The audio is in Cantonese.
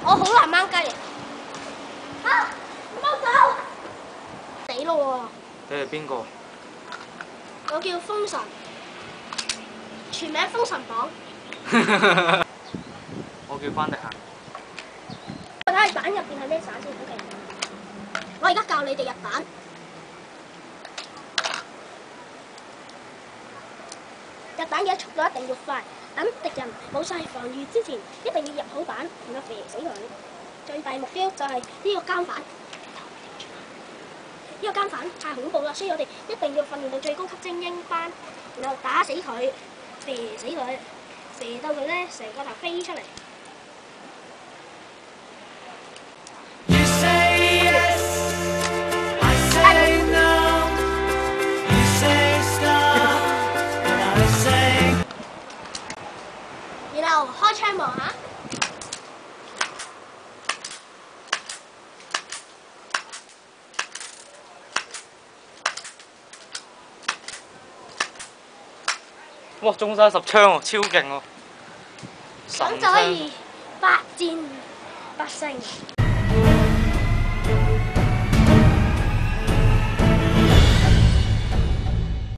我好難掹雞啊！踎手，死咯你係邊個？喎！我叫封神，全名封神榜。我叫關迪恒。我睇下蛋入邊係咩散先 ，OK。我而家教你哋入蛋。入蛋嘅速度一定要快，等敵人冇晒防禦之前，一定要入好蛋，然後射死佢。最大目標就係呢個監犯。呢個監犯太恐怖啦，所以我哋一定要訓練到最高級精英班，然後打死佢，射死佢，射到佢咧成個頭飛出嚟。然後開槍望下。哇！中晒10槍喎，超勁喎！咁就可以百戰百勝。